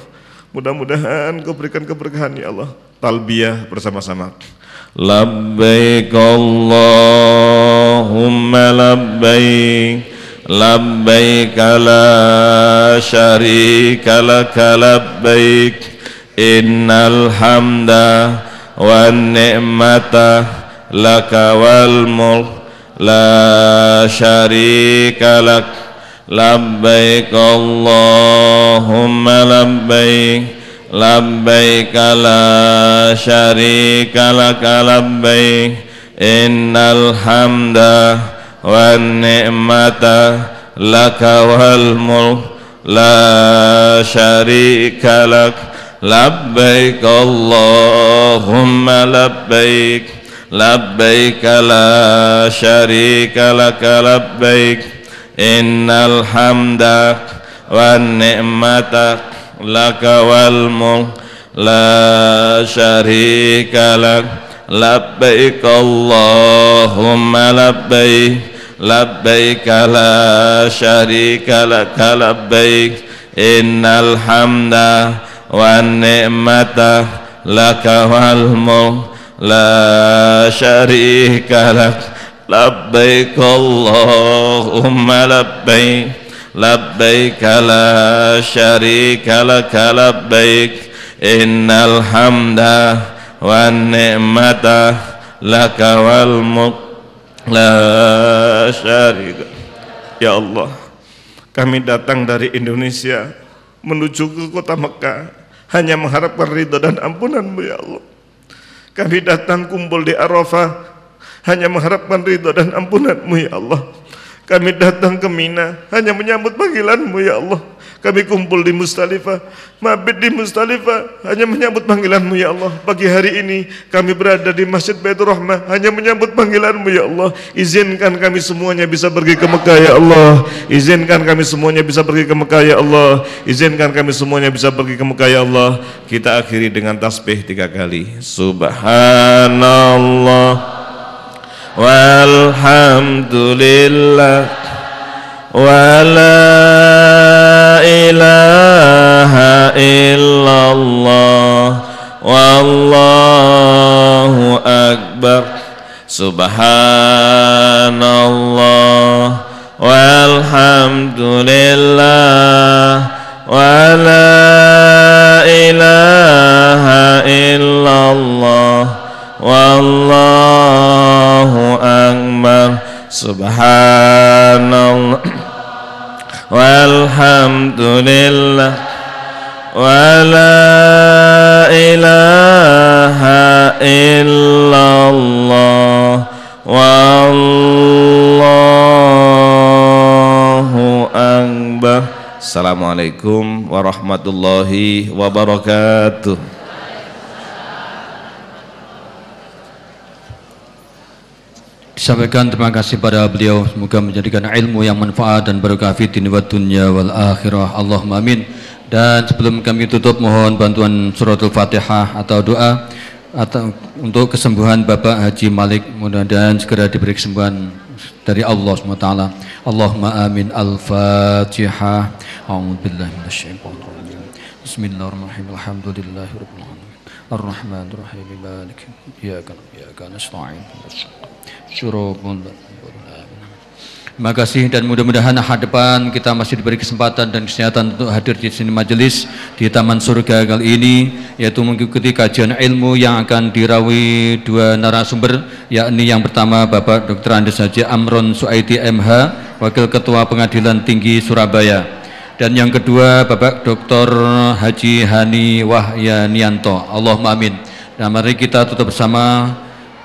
Mudah-mudahan Kau berikan keberkahan ya Allah. Talbiyah bersama-sama. Labbaik Allahumma labbaik, labbaik la syarika laka labbaik, innal hamda wan ni'mata laka wal mulk la syarika lak. Labbaik Allahumma labbaik, labbaik la syarika laka labbaik, innal hamda wan ni'mata laka wal mulk la syarika lak. Labbaik Allahumma labbaik, labbaik la syarika laka labbaik, innal hamda wan ni'mata laka wal mulk la syarika lak. labbaik Allahumma labbaik labbaik la syarika laka labbaik innal hamda wan ni'mata laka wal mulk la syarika lak labbaik Allahumma labbaik labbaik la syarika laka labbaik innal hamda wan ni'mata laka wal mulk la syarika. Ya Allah, kami datang dari Indonesia menuju ke kota Mekah hanya mengharapkan ridha dan ampunan-Mu ya Allah. Kami datang kumpul di Arafah hanya mengharapkan ridha dan ampunan-Mu ya Allah. Kami datang ke Mina hanya menyambut panggilan-Mu ya Allah. Kami kumpul di Musdalifah, mabit di Musdalifah hanya menyambut panggilan-Mu ya Allah. Pagi hari ini kami berada di Masjid Baitur Rahmah hanya menyambut panggilan-Mu ya Allah. Izinkan kami semuanya bisa pergi ke Mekah ya Allah. Izinkan kami semuanya bisa pergi ke Mekah ya Allah. Izinkan kami semuanya bisa pergi ke Mekah ya Allah. Kita akhiri dengan tasbih 3 kali. Subhanallah walhamdulillah wala ilaha illallah wallahu akbar. Subhanallah walhamdulillah wala ilaha illallah wallahu akbar. Subhanallah walhamdulillah wala ilaha illallah wallahu akbar. Assalamualaikum warahmatullahi wabarakatuh. Sampaikan terima kasih pada beliau, semoga menjadikan ilmu yang manfaat dan berkah fid wa dunya wal akhirah. Allahumma amin. Dan sebelum kami tutup, mohon bantuan suratul Fatihah atau doa atau untuk kesembuhan Bapak Haji Malik, mudah-mudahan segera diberi kesembuhan dari Allah SWT. Allahumma amin. Al-Fatihah. A'udzubillahi minasyaitonir rajim. Bismillahirrahmanirrahim. Alhamdulillahirabbil alamin. Ar-Rahmanir-Rahim. Maliki iyyaka na'budu wa iyyaka nasta'in. Terima kasih dan mudah-mudahan depan kita masih diberi kesempatan dan kesehatan untuk hadir di sini majelis di Taman Surga kali ini, yaitu mengikuti kajian ilmu yang akan dirawi 2 narasumber, yakni yang pertama Bapak Dr. Andes Haji Amron Suaidi MH, Wakil Ketua Pengadilan Tinggi Surabaya, dan yang kedua Bapak Dr. Haji Hani Wahyanianto. Allahumma amin. Nah, mari kita tutup bersama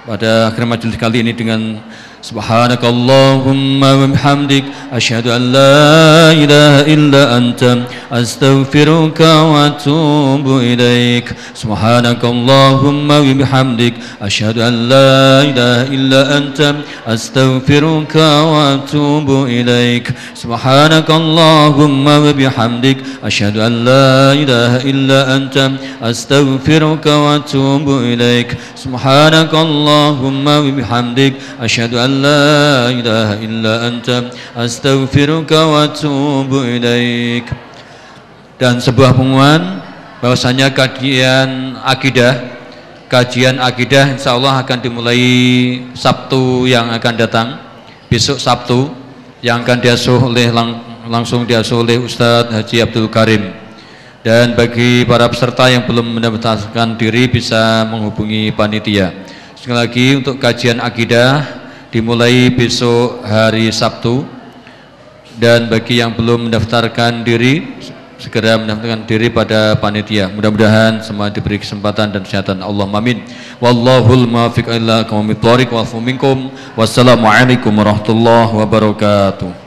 pada akhir majelis kali ini dengan Subhanakallahumma wa bihamdik asyhadu an la ilaha illa anta astaghfiruka wa atubu ilaik. Subhanakallahumma wa bihamdik asyhadu an la ilaha illa anta astaghfiruka wa atubu ilaik. Subhanakallahumma wa bihamdik asyhadu an la ilaha illa anta astaghfiruka wa atubu ilaik. Subhanakallahumma wa bihamdik asyhadu an la ilaha illa anta astaghfiruka wa atubu ilaik. Dan sebuah pengumuman bahwasanya kajian akidah insya Allah akan dimulai Sabtu yang akan datang, besok Sabtu, yang akan langsung diasuh oleh Ustadz Haji Abdul Karim. Dan bagi para peserta yang belum mendaftarkan diri bisa menghubungi panitia. Sekali lagi, untuk kajian akidah dimulai besok hari Sabtu, dan bagi yang belum mendaftarkan diri segera mendaftarkan diri pada panitia. Mudah-mudahan semua diberi kesempatan dan kesehatan. Allahumma amin. Wallahul muwaffiq ila aqwamit thoriq wa afu minkum. Wassalamualaikum warahmatullahi wabarakatuh.